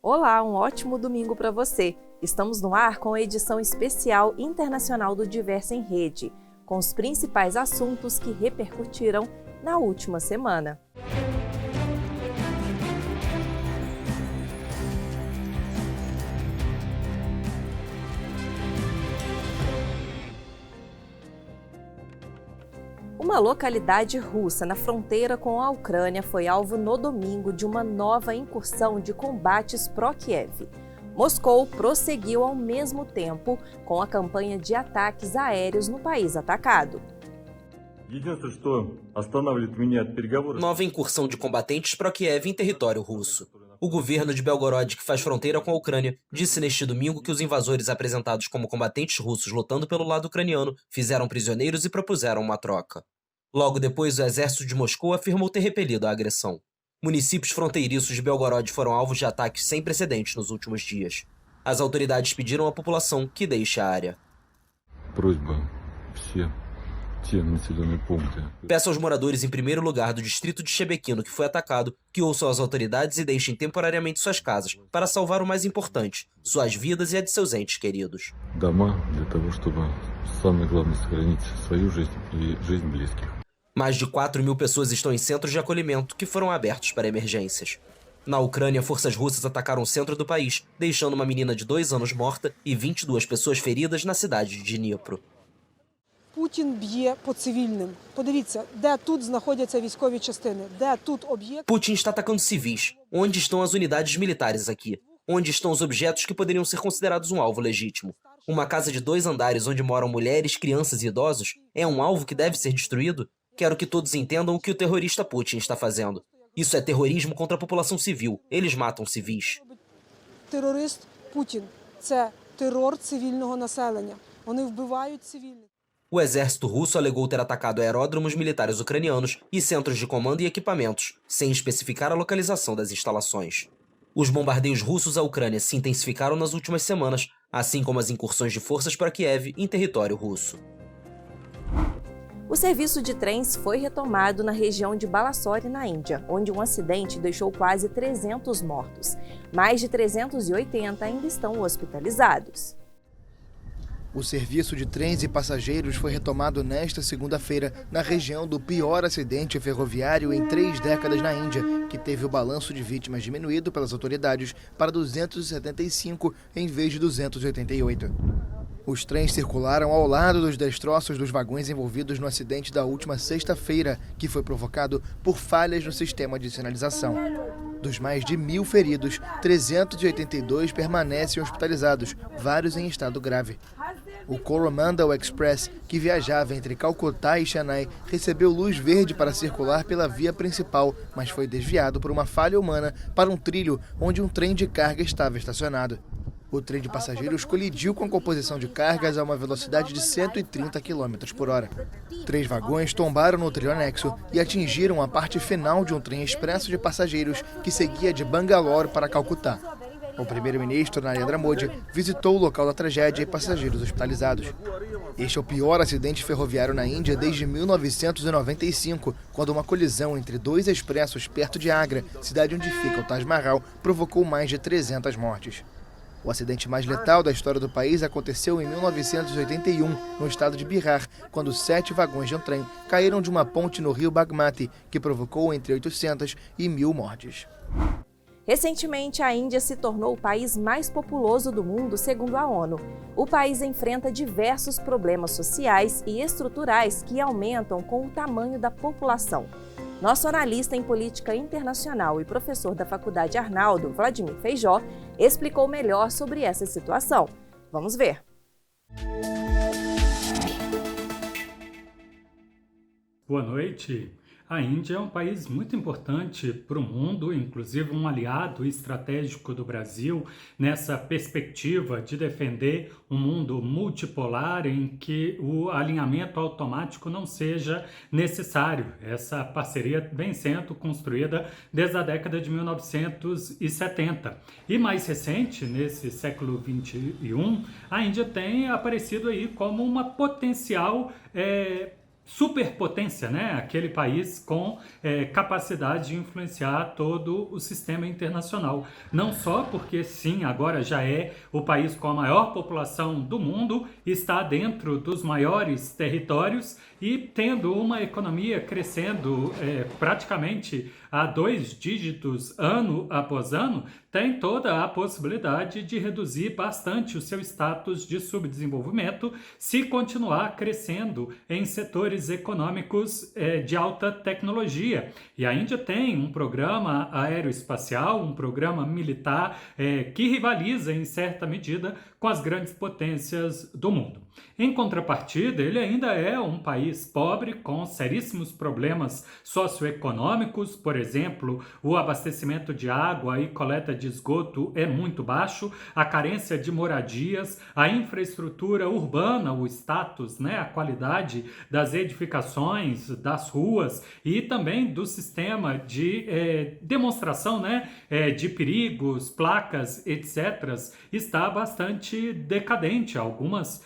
Olá, um ótimo domingo para você. Estamos no ar com a edição especial internacional do Diverso em Rede, com os principais assuntos que repercutiram na última semana. Uma localidade russa na fronteira com a Ucrânia foi alvo no domingo de uma nova incursão de combates pró-Kiev. Moscou prosseguiu ao mesmo tempo com a campanha de ataques aéreos no país atacado. Nova incursão de combatentes pró-Kiev em território russo. O governo de Belgorod, que faz fronteira com a Ucrânia, disse neste domingo que os invasores apresentados como combatentes russos lutando pelo lado ucraniano fizeram prisioneiros e propuseram uma troca. Logo depois, o exército de Moscou afirmou ter repelido a agressão. Municípios fronteiriços de Belgorod foram alvos de ataques sem precedentes nos últimos dias. As autoridades pediram à população que deixe a área. Peço aos moradores em primeiro lugar do distrito de Shebekino, que foi atacado, que ouçam as autoridades e deixem temporariamente suas casas, para salvar o mais importante, suas vidas e a de seus entes queridos. Mais de 4.000 pessoas estão em centros de acolhimento que foram abertos para emergências. Na Ucrânia, forças russas atacaram o centro do país, deixando uma menina de 2 anos morta e 22 pessoas feridas na cidade de Dnipro. Putin б'є по цивільним. Подивіться, де тут знаходяться військові частини, де тут об'єкт. Putin está atacando civis. Onde estão as unidades militares aqui? Onde estão os objetos que poderiam ser considerados um alvo legítimo? Uma casa de 2 andares onde moram mulheres, crianças e idosos é um alvo que deve ser destruído? Quero que todos entendam o que o terrorista Putin está fazendo. Isso é terrorismo contra a população civil. Eles matam civis. Терорист Путін – це терор цивільного населення. Вони вбивають цивільних. O exército russo alegou ter atacado aeródromos militares ucranianos e centros de comando e equipamentos, sem especificar a localização das instalações. Os bombardeios russos à Ucrânia se intensificaram nas últimas semanas, assim como as incursões de forças para Kiev em território russo. O serviço de trens foi retomado na região de Balasore, na Índia, onde um acidente deixou quase 300 mortos. Mais de 380 ainda estão hospitalizados. O serviço de trens e passageiros foi retomado nesta segunda-feira na região do pior acidente ferroviário em 3 décadas na Índia, que teve o balanço de vítimas diminuído pelas autoridades para 275 em vez de 288. Os trens circularam ao lado dos destroços dos vagões envolvidos no acidente da última sexta-feira, que foi provocado por falhas no sistema de sinalização. Dos mais de 1.000 feridos, 382 permanecem hospitalizados, vários em estado grave. O Coromandel Express, que viajava entre Calcutá e Chennai, recebeu luz verde para circular pela via principal, mas foi desviado por uma falha humana para um trilho onde um trem de carga estava estacionado. O trem de passageiros colidiu com a composição de cargas a uma velocidade de 130 km por hora. 3 vagões tombaram no trilho anexo e atingiram a parte final de um trem expresso de passageiros que seguia de Bangalore para Calcutá. O primeiro-ministro Narendra Modi visitou o local da tragédia e passageiros hospitalizados. Este é o pior acidente ferroviário na Índia desde 1995, quando uma colisão entre 2 expressos perto de Agra, cidade onde fica o Taj Mahal, provocou mais de 300 mortes. O acidente mais letal da história do país aconteceu em 1981, no estado de Bihar, quando 7 vagões de um trem caíram de uma ponte no rio Bagmati, que provocou entre 800 e 1.000 mortes. Recentemente, a Índia se tornou o país mais populoso do mundo, segundo a ONU. O país enfrenta diversos problemas sociais e estruturais que aumentam com o tamanho da população. Nosso analista em política internacional e professor da Faculdade Arnaldo, Vladimir Feijó, explicou melhor sobre essa situação. Vamos ver. Boa noite. A Índia é um país muito importante para o mundo, inclusive um aliado estratégico do Brasil, nessa perspectiva de defender um mundo multipolar em que o alinhamento automático não seja necessário. Essa parceria vem sendo construída desde a década de 1970. E mais recente, nesse século XXI, a Índia tem aparecido aí como uma potencial superpotência, né? Aquele país com capacidade de influenciar todo o sistema internacional. Não só porque, sim, agora já é o país com a maior população do mundo, está dentro dos maiores territórios e tendo uma economia crescendo praticamente a 2 dígitos ano após ano, tem toda a possibilidade de reduzir bastante o seu status de subdesenvolvimento se continuar crescendo em setores econômicos de alta tecnologia. E a Índia tem um programa aeroespacial, um programa militar que rivaliza em certa medida com as grandes potências do mundo. Em contrapartida, ele ainda é um país pobre com seríssimos problemas socioeconômicos, por exemplo, o abastecimento de água e coleta de esgoto é muito baixo, a carência de moradias, a infraestrutura urbana, o status, né, a qualidade das edificações, das ruas e também do sistema de demonstração, né, de perigos, placas, etc., está bastante decadente. Algumas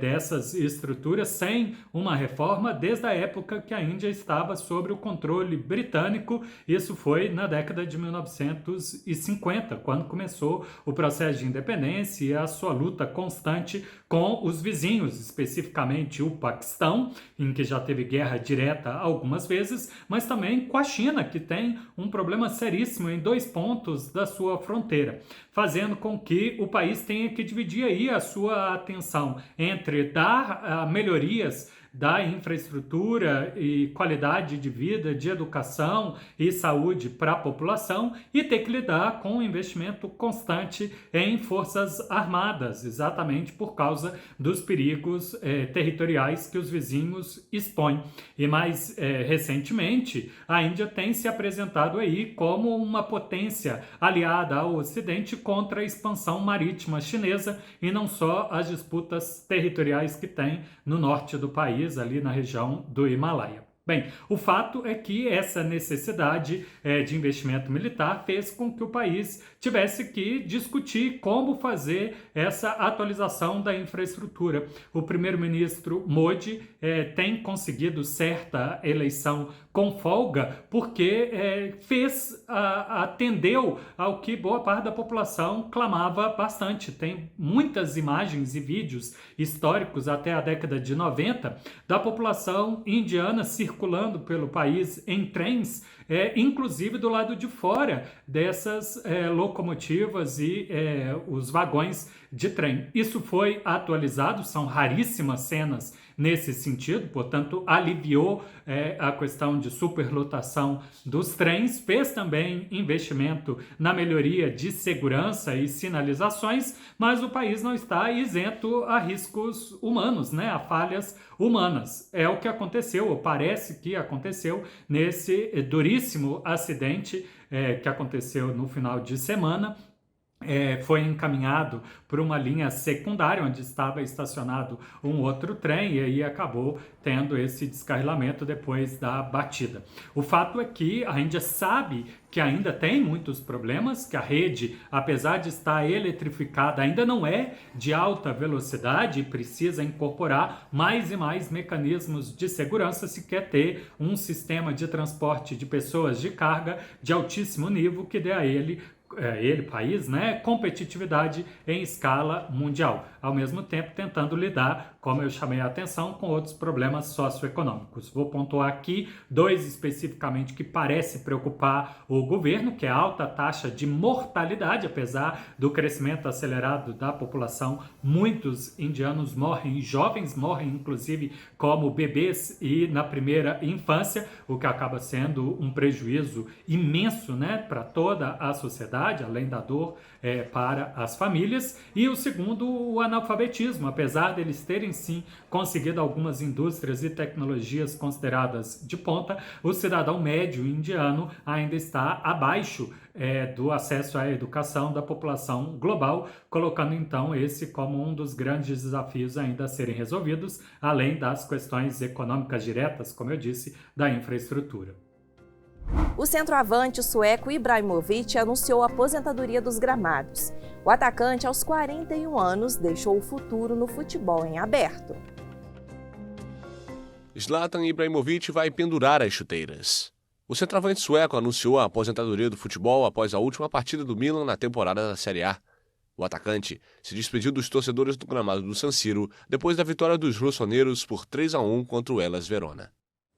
dessas estruturas sem uma reforma desde a época que a Índia estava sob o controle britânico. Isso foi na década de 1950, quando começou o processo de independência e a sua luta constante com os vizinhos, especificamente o Paquistão, em que já teve guerra direta algumas vezes, mas também com a China, que tem um problema seríssimo em 2 pontos da sua fronteira, fazendo com que o país tenha que dividir aí a sua atenção entre dar melhorias da infraestrutura e qualidade de vida, de educação e saúde para a população e ter que lidar com um investimento constante em forças armadas, exatamente por causa dos perigos territoriais que os vizinhos expõem. E mais recentemente, a Índia tem se apresentado aí como uma potência aliada ao Ocidente contra a expansão marítima chinesa e não só as disputas territoriais que tem no norte do país, ali na região do Himalaia. Bem, o fato é que essa necessidade de investimento militar fez com que o país tivesse que discutir como fazer essa atualização da infraestrutura. O primeiro-ministro Modi tem conseguido certa eleição com folga porque atendeu ao que boa parte da população clamava bastante. Tem muitas imagens e vídeos históricos até a década de 90 da população indiana circulando pelo país em trens, inclusive do lado de fora dessas locomotivas e os vagões de trem. Isso foi atualizado, são raríssimas cenas nesse sentido, portanto, aliviou a questão de superlotação dos trens, fez também investimento na melhoria de segurança e sinalizações, mas o país não está isento a riscos humanos, né, a falhas humanas. É o que aconteceu, ou parece que aconteceu, nesse duríssimo acidente que aconteceu no final de semana. Foi encaminhado por uma linha secundária onde estava estacionado um outro trem e aí acabou tendo esse descarrilamento depois da batida. O fato é que a Índia sabe que ainda tem muitos problemas, que a rede, apesar de estar eletrificada, ainda não é de alta velocidade e precisa incorporar mais e mais mecanismos de segurança se quer ter um sistema de transporte de pessoas de carga de altíssimo nível que dê a ele, país, né, competitividade em escala mundial, ao mesmo tempo tentando lidar, como eu chamei a atenção, com outros problemas socioeconômicos. Vou pontuar aqui 2 especificamente que parece preocupar o governo, que é a alta taxa de mortalidade. Apesar do crescimento acelerado da população, muitos indianos morrem, jovens morrem inclusive como bebês e na primeira infância, o que acaba sendo um prejuízo imenso, né, para toda a sociedade, além da dor para as famílias. E o segundo, o analfabetismo. Apesar deles terem sim conseguido algumas indústrias e tecnologias consideradas de ponta, o cidadão médio indiano ainda está abaixo do acesso à educação da população global, colocando então esse como um dos grandes desafios ainda a serem resolvidos, além das questões econômicas diretas, como eu disse, da infraestrutura. O centroavante sueco Ibrahimovic anunciou a aposentadoria dos gramados. O atacante, aos 41 anos, deixou o futuro no futebol em aberto. Zlatan Ibrahimovic vai pendurar as chuteiras. O centroavante sueco anunciou a aposentadoria do futebol após a última partida do Milan na temporada da Série A. O atacante se despediu dos torcedores do gramado do San Siro depois da vitória dos rossoneiros por 3-1 contra o Hellas Verona.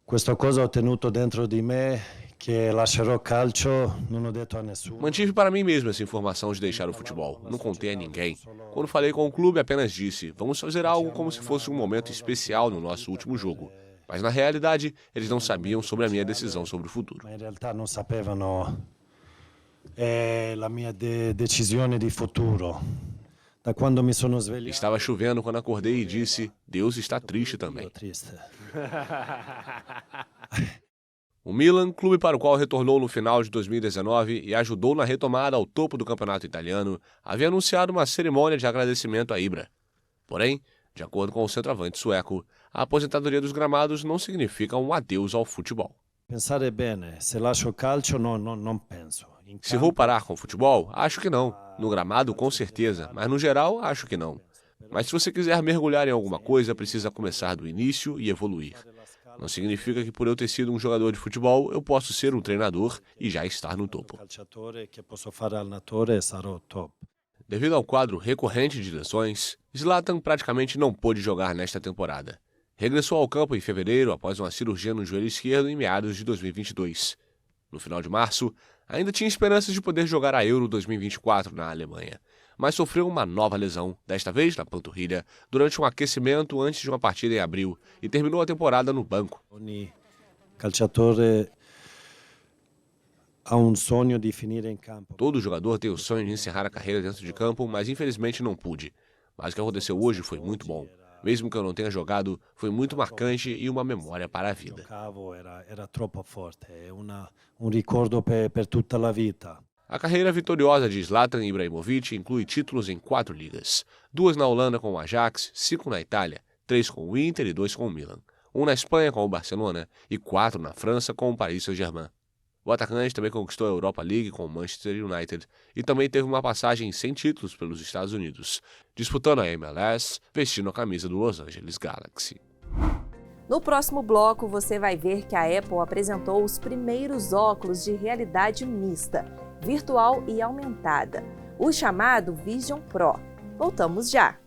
Questa cosa ho tenuto dentro di me, che lascerò calcio, non ho detto a nessuno. Mantive para mim mesmo essa informação de deixar o futebol. Não contei a ninguém. Quando falei com o clube, apenas disse: vamos fazer algo como se fosse um momento especial no nosso último jogo. Mas na realidade, eles não sabiam sobre a minha decisão sobre o futuro. Ma in realtà non sapevano la mia decisione di futuro. Da quando mi sono svegliato. Estava chovendo quando acordei e disse: Deus está triste também. O Milan, clube para o qual retornou no final de 2019 e ajudou na retomada ao topo do campeonato italiano, havia anunciado uma cerimônia de agradecimento a Ibra. Porém, de acordo com o centroavante sueco, a aposentadoria dos gramados não significa um adeus ao futebol. Pensare bene, se lascio calcio non penso. Se vou parar com o futebol, acho que não. No gramado, com certeza, mas no geral, acho que não. Mas se você quiser mergulhar em alguma coisa, precisa começar do início e evoluir. Não significa que por eu ter sido um jogador de futebol, eu posso ser um treinador e já estar no topo. Devido ao quadro recorrente de lesões, Zlatan praticamente não pôde jogar nesta temporada. Regressou ao campo em fevereiro após uma cirurgia no joelho esquerdo em meados de 2022. No final de março, ainda tinha esperanças de poder jogar a Euro 2024 na Alemanha, mas sofreu uma nova lesão, desta vez na panturrilha, durante um aquecimento antes de uma partida em abril e terminou a temporada no banco. Todo jogador tem o sonho de encerrar a carreira dentro de campo, mas infelizmente não pude. Mas o que aconteceu hoje foi muito bom. Mesmo que eu não tenha jogado, foi muito marcante e uma memória para a vida. Era troppo forte, é ricordo per tutta la vita. A carreira vitoriosa de Zlatan Ibrahimovic inclui títulos em 4 ligas. 2 na Holanda com o Ajax, 5 na Itália, 3 com o Inter e 2 com o Milan. 1 na Espanha com o Barcelona e 4 na França com o Paris Saint-Germain. O atacante também conquistou a Europa League com o Manchester United e também teve uma passagem sem títulos pelos Estados Unidos, disputando a MLS, vestindo a camisa do Los Angeles Galaxy. No próximo bloco, você vai ver que a Apple apresentou os primeiros óculos de realidade mista, virtual e aumentada, o chamado Vision Pro. Voltamos já!